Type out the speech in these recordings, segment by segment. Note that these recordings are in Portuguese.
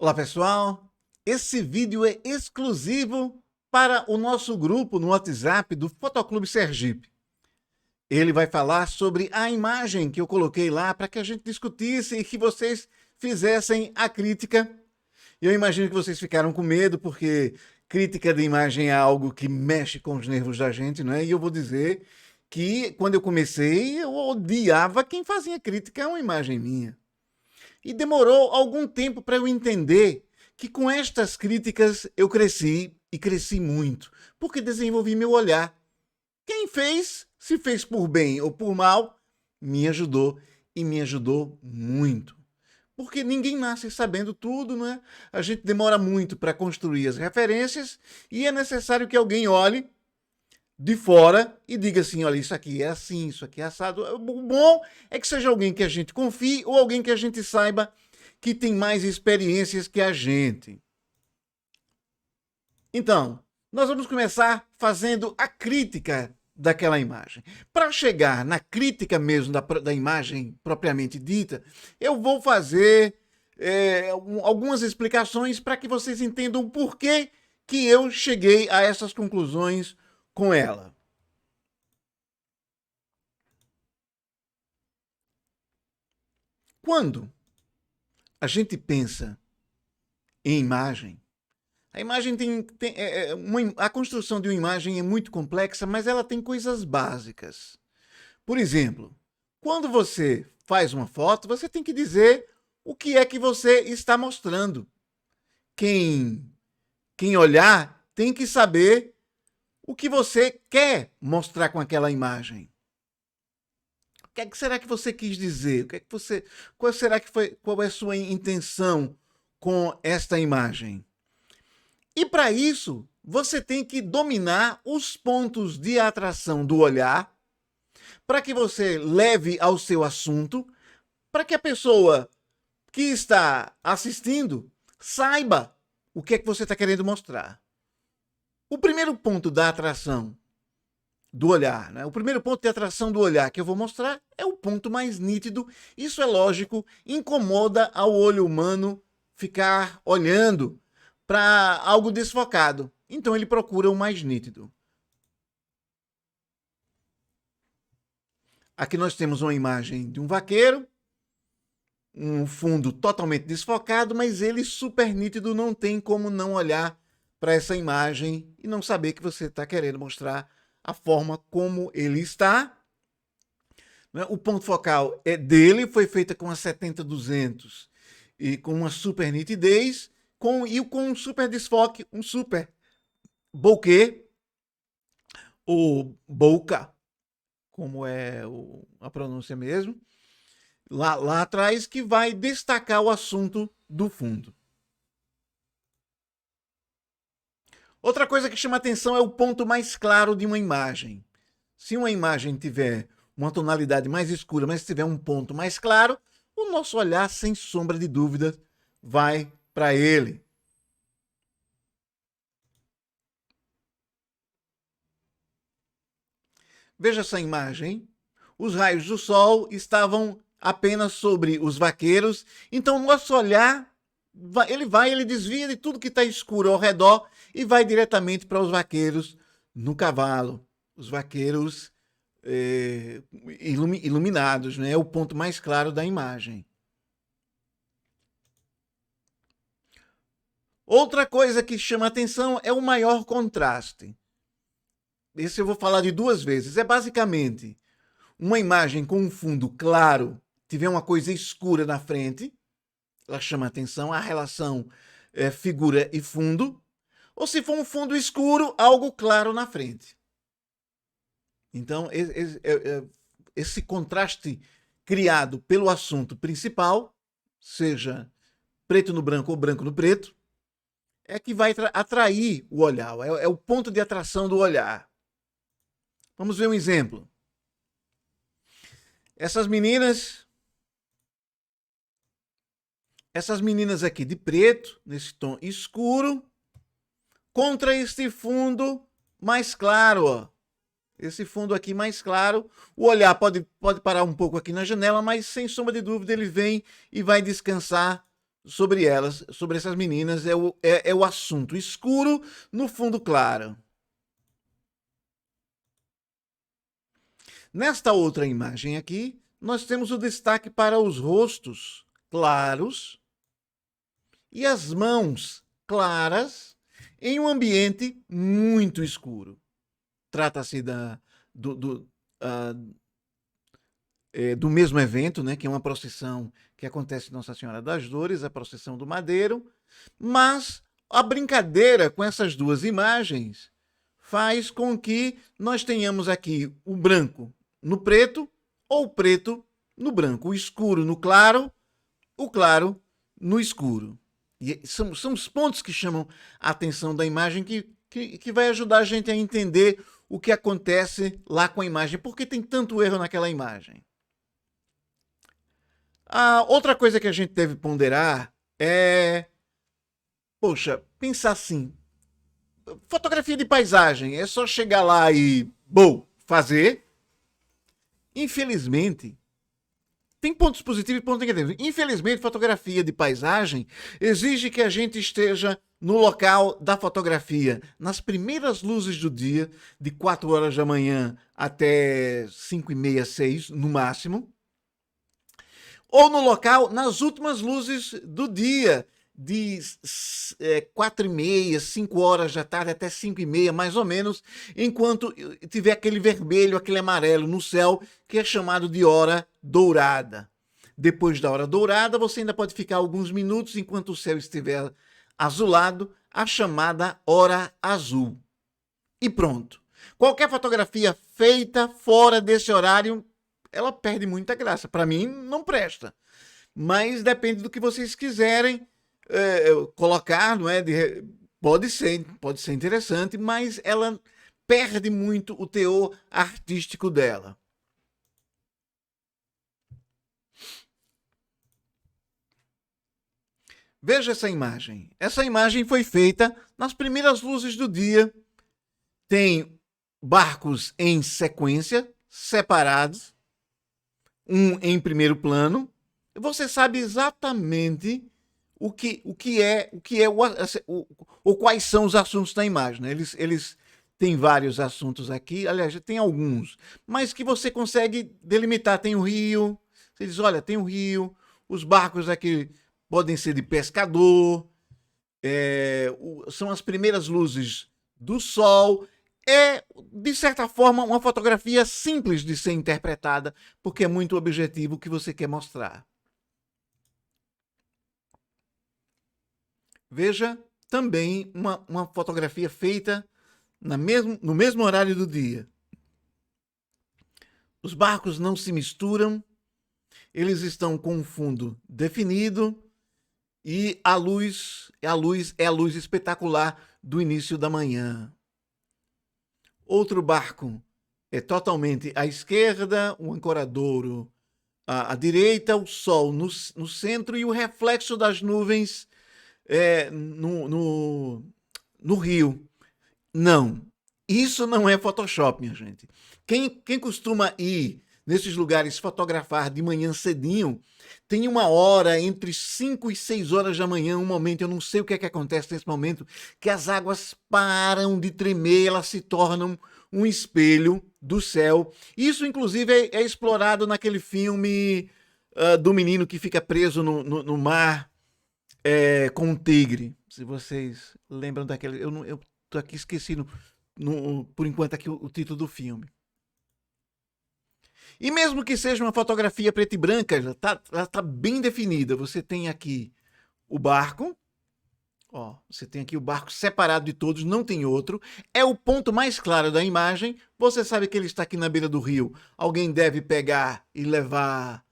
Olá pessoal, esse vídeo é exclusivo para o nosso grupo no WhatsApp do Fotoclube Sergipe. Ele vai falar sobre a imagem que eu coloquei lá para que a gente discutisse e que vocês fizessem a crítica. Eu imagino que vocês ficaram com medo porque crítica de imagem é algo que mexe com os nervos da gente, né? E eu vou dizer que quando eu comecei eu odiava quem fazia crítica a uma imagem minha. E demorou algum tempo para eu entender que com estas críticas eu cresci e cresci muito, porque desenvolvi meu olhar. Quem fez, se fez por bem ou por mal, me ajudou e me ajudou muito. Porque ninguém nasce sabendo tudo, não é? A gente demora muito para construir as referências e é necessário que alguém olhe de fora e diga assim, olha, isso aqui é assim, isso aqui é assado. O bom é que seja alguém que a gente confie ou alguém que a gente saiba que tem mais experiências que a gente. Então, nós vamos começar fazendo a crítica daquela imagem. Para chegar na crítica mesmo da imagem propriamente dita, eu vou fazer algumas explicações para que vocês entendam o porquê que eu cheguei a essas conclusões com ela. Quando a gente pensa em imagem, a imagem a construção de uma imagem é muito complexa, mas ela tem coisas básicas. Por exemplo, quando você faz uma foto, você tem que dizer o que é que você está mostrando. Quem olhar tem que saber o que você quer mostrar com aquela imagem. O que é que será que você quis dizer? O que é que você, qual será que foi, qual é a sua intenção com esta imagem? E para isso, você tem que dominar os pontos de atração do olhar, para que você leve ao seu assunto, para que a pessoa que está assistindo saiba o que é que você está querendo mostrar. O primeiro ponto da atração do olhar, né? O primeiro ponto de atração do olhar que eu vou mostrar é o ponto mais nítido. Isso é lógico, incomoda ao olho humano ficar olhando para algo desfocado. Então ele procura o mais nítido. Aqui nós temos uma imagem de um vaqueiro, um fundo totalmente desfocado, mas ele super nítido, não tem como não olhar para essa imagem e não saber que você está querendo mostrar a forma como ele está. O ponto focal é dele, foi feita com a 70-200 e com uma super nitidez, com um super desfoque, um super bokeh, ou bokeh, como é a pronúncia mesmo, lá atrás, que vai destacar o assunto do fundo. Outra coisa que chama atenção é o ponto mais claro de uma imagem. Se uma imagem tiver uma tonalidade mais escura, mas tiver um ponto mais claro, o nosso olhar, sem sombra de dúvida, vai para ele. Veja essa imagem. Os raios do sol estavam apenas sobre os vaqueiros, então nosso olhar, ele desvia de tudo que está escuro ao redor e vai diretamente para os vaqueiros no cavalo. Os vaqueiros iluminados, né? É o ponto mais claro da imagem. Outra coisa que chama atenção é o maior contraste. Esse eu vou falar de duas vezes. É basicamente uma imagem com um fundo claro, tiver uma coisa escura na frente, ela chama atenção, a relação figura e fundo, ou se for um fundo escuro, algo claro na frente. Então, esse contraste criado pelo assunto principal, seja preto no branco ou branco no preto, é que vai atrair o olhar, é o ponto de atração do olhar. Vamos ver um exemplo. Essas meninas aqui de preto, nesse tom escuro, contra este fundo mais claro, ó. Esse fundo aqui mais claro, o olhar pode parar um pouco aqui na janela, mas sem sombra de dúvida ele vem e vai descansar sobre elas, sobre essas meninas, é o assunto. Escuro no fundo claro. Nesta outra imagem aqui, nós temos o destaque para os rostos claros e as mãos claras em um ambiente muito escuro. Trata-se do mesmo evento, né, que é uma procissão que acontece em Nossa Senhora das Dores, a procissão do Madeiro, mas a brincadeira com essas duas imagens faz com que nós tenhamos aqui o branco no preto ou o preto no branco, o escuro no claro, o claro no escuro. E são os pontos que chamam a atenção da imagem que vai ajudar a gente a entender o que acontece lá com a imagem, por que tem tanto erro naquela imagem. A outra coisa que a gente deve ponderar é, poxa, pensar assim, fotografia de paisagem, é só chegar lá e, fazer. Infelizmente, tem pontos positivos e pontos negativos. Infelizmente, fotografia de paisagem exige que a gente esteja no local da fotografia, nas primeiras luzes do dia, de 4 horas da manhã até 5h30, 6 no máximo. Ou no local nas últimas luzes do dia, de 4h30, 5 horas da tarde até 5h30, mais ou menos, enquanto tiver aquele vermelho, aquele amarelo no céu, que é chamado de hora dourada. Depois da hora dourada, você ainda pode ficar alguns minutos enquanto o céu estiver azulado, a chamada hora azul. E pronto. Qualquer fotografia feita fora desse horário, ela perde muita graça. Para mim, não presta. Mas depende do que vocês quiserem colocar, não é? Pode ser interessante, mas ela perde muito o teor artístico dela. Veja essa imagem. Essa imagem foi feita nas primeiras luzes do dia. Tem barcos em sequência, separados, um em primeiro plano. Você sabe exatamente o que é ou quais são os assuntos da imagem. Né? Eles têm vários assuntos aqui, aliás, tem alguns, mas que você consegue delimitar. Tem o rio, você diz, olha, tem o rio, os barcos aqui podem ser de pescador, são as primeiras luzes do sol. É, de certa forma, uma fotografia simples de ser interpretada, porque é muito objetivo o que você quer mostrar. Veja também uma fotografia feita no mesmo horário do dia. Os barcos não se misturam, eles estão com um fundo definido e a luz é a luz espetacular do início da manhã. Outro barco é totalmente à esquerda, o ancoradouro à direita, o sol no centro e o reflexo das nuvens no rio. Não, isso não é Photoshop, minha gente. Quem costuma ir nesses lugares fotografar de manhã cedinho, tem uma hora entre 5 e 6 horas da manhã, um momento, eu não sei o que é que acontece nesse momento, que as águas param de tremer, elas se tornam um espelho do céu. Isso, inclusive, é explorado naquele filme do menino que fica preso no mar com um tigre. Se vocês lembram daquele... Eu tô aqui esqueci, por enquanto, aqui o título do filme. E mesmo que seja uma fotografia preta e branca, ela tá bem definida. Você tem aqui o barco. Ó, você tem aqui o barco separado de todos, não tem outro. É o ponto mais claro da imagem. Você sabe que ele está aqui na beira do rio. Alguém deve pegar e levar,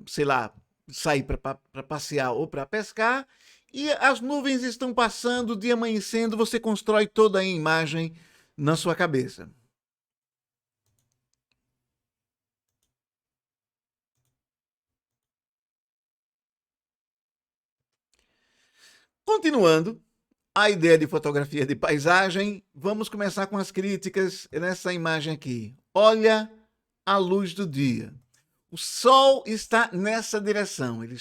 sei lá, sair para passear ou para pescar. E as nuvens estão passando, o dia amanhecendo. Você constrói toda a imagem na sua cabeça. Continuando a ideia de fotografia de paisagem, vamos começar com as críticas nessa imagem aqui. Olha a luz do dia. O sol está nessa direção, ele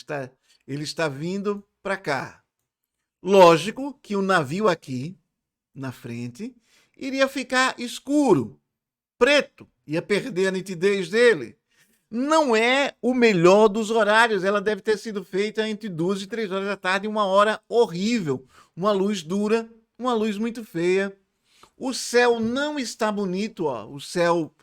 Ele está vindo para cá. Lógico que o navio aqui, na frente, iria ficar escuro, preto, ia perder a nitidez dele. Não é o melhor dos horários, ela deve ter sido feita entre 2 e 3 horas da tarde, uma hora horrível, uma luz dura, uma luz muito feia. O céu não está bonito, ó. O céu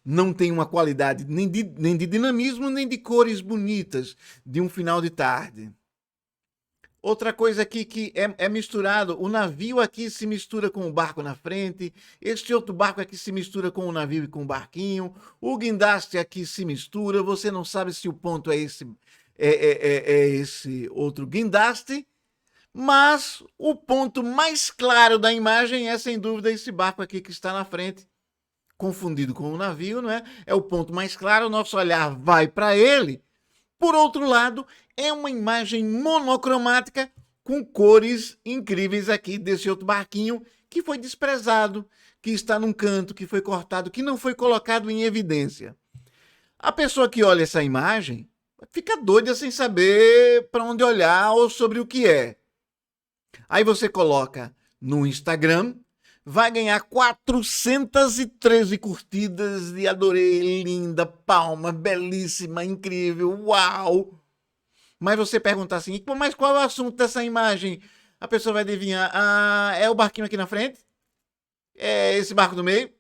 não tem uma qualidade nem de dinamismo, nem de cores bonitas de um final de tarde. Outra coisa aqui que é misturado, o navio aqui se mistura com o barco na frente, este outro barco aqui se mistura com o navio e com o barquinho, o guindaste aqui se mistura, você não sabe se o ponto é esse outro guindaste, mas o ponto mais claro da imagem é, sem dúvida, esse barco aqui que está na frente, confundido com o navio, não é? É o ponto mais claro, o nosso olhar vai para ele. Por outro lado, é uma imagem monocromática com cores incríveis aqui desse outro barquinho que foi desprezado, que está num canto, que foi cortado, que não foi colocado em evidência. A pessoa que olha essa imagem fica doida sem saber para onde olhar ou sobre o que é. Aí você coloca no Instagram, vai ganhar 413 curtidas e adorei, linda, palma, belíssima, incrível, uau! Mas você perguntar assim, mas qual é o assunto dessa imagem? A pessoa vai adivinhar, é o barquinho aqui na frente? É esse barco no meio?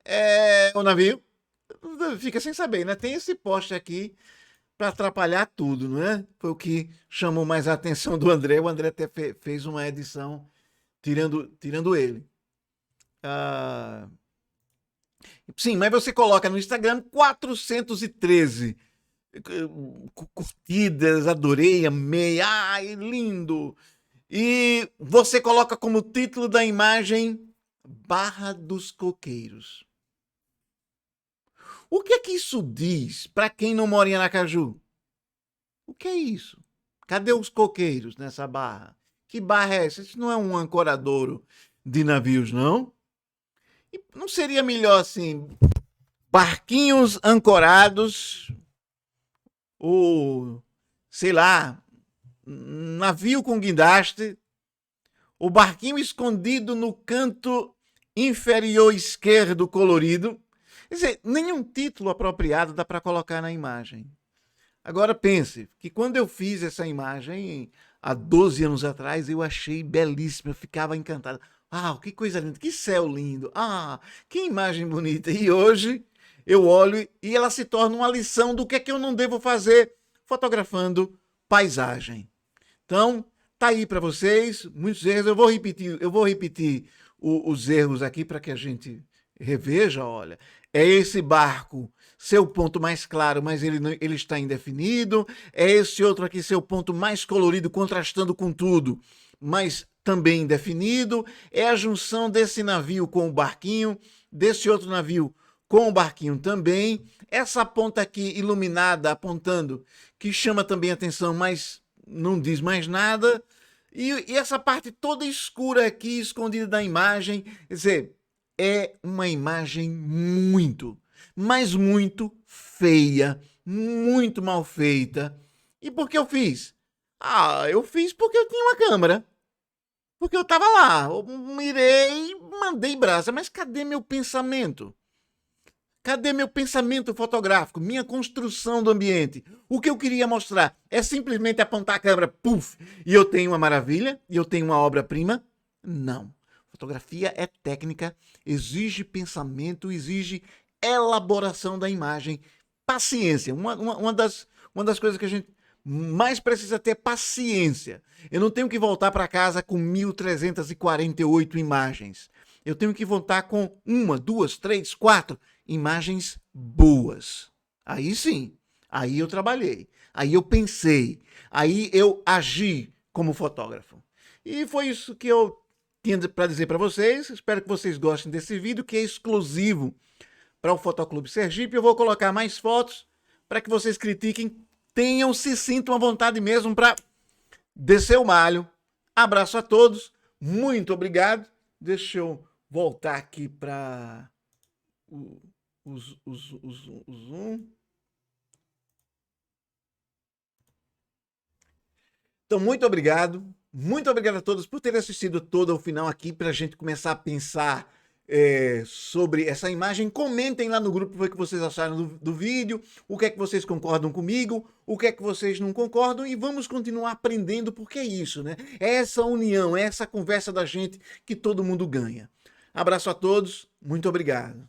É o navio? Fica sem saber, né? Tem esse poste aqui para atrapalhar tudo, não é? Foi o que chamou mais a atenção do André. O André até fez uma edição tirando ele. Sim, mas você coloca no Instagram 413 curtidas, adorei, amei, ai, lindo. E você coloca como título da imagem Barra dos Coqueiros. O que é que isso diz para quem não mora em Aracaju? O que é isso? Cadê os coqueiros nessa barra? Que barra é essa? Isso não é um ancoradouro de navios, não? E não seria melhor assim, barquinhos ancorados, ou sei lá, navio com guindaste, o barquinho escondido no canto inferior esquerdo colorido? Quer dizer, nenhum título apropriado dá para colocar na imagem. Agora pense que quando eu fiz essa imagem há 12 anos atrás, eu achei belíssima, eu ficava encantado. Ah, que coisa linda, que céu lindo, que imagem bonita. E hoje eu olho e ela se torna uma lição do que é que eu não devo fazer fotografando paisagem. Então, tá aí para vocês, muitos erros. Eu vou repetir os erros aqui para que a gente reveja, olha. É esse barco seu ponto mais claro, mas ele está indefinido. É esse outro aqui seu ponto mais colorido, contrastando com tudo, mas também indefinido. É a junção desse navio com o barquinho, desse outro navio com o barquinho também. Essa ponta aqui iluminada, apontando, que chama também atenção, mas não diz mais nada. E essa parte toda escura aqui, escondida da imagem, quer dizer, é uma imagem muito, mas muito feia, muito mal feita. E por que eu fiz? Eu fiz porque eu tinha uma câmera. Porque eu tava lá, eu mirei, mandei brasa, mas cadê meu pensamento? Cadê meu pensamento fotográfico, minha construção do ambiente? O que eu queria mostrar é simplesmente apontar a câmera, puf, e eu tenho uma maravilha, e eu tenho uma obra-prima? Não. Fotografia é técnica, exige pensamento, exige elaboração da imagem, paciência. Uma das coisas que a gente mais precisa ter paciência. Eu não tenho que voltar para casa com 1.348 imagens. Eu tenho que voltar com 1, 2, 3, 4 imagens boas. Aí sim, aí eu trabalhei, aí eu pensei, aí eu agi como fotógrafo. E foi isso que eu tinha para dizer para vocês. Espero que vocês gostem desse vídeo, que é exclusivo para o Fotoclube Sergipe. Eu vou colocar mais fotos para que vocês critiquem, se sintam à vontade mesmo para descer o malho. Abraço a todos, muito obrigado. Deixa eu voltar aqui para o zoom. Então, muito obrigado a todos por terem assistido todo ao final aqui para a gente começar a pensar sobre essa imagem. Comentem lá no grupo o que vocês acharam do vídeo, o que é que vocês concordam comigo, o que é que vocês não concordam, e vamos continuar aprendendo, porque é isso, né? É essa união, é essa conversa da gente que todo mundo ganha. Abraço a todos, muito obrigado.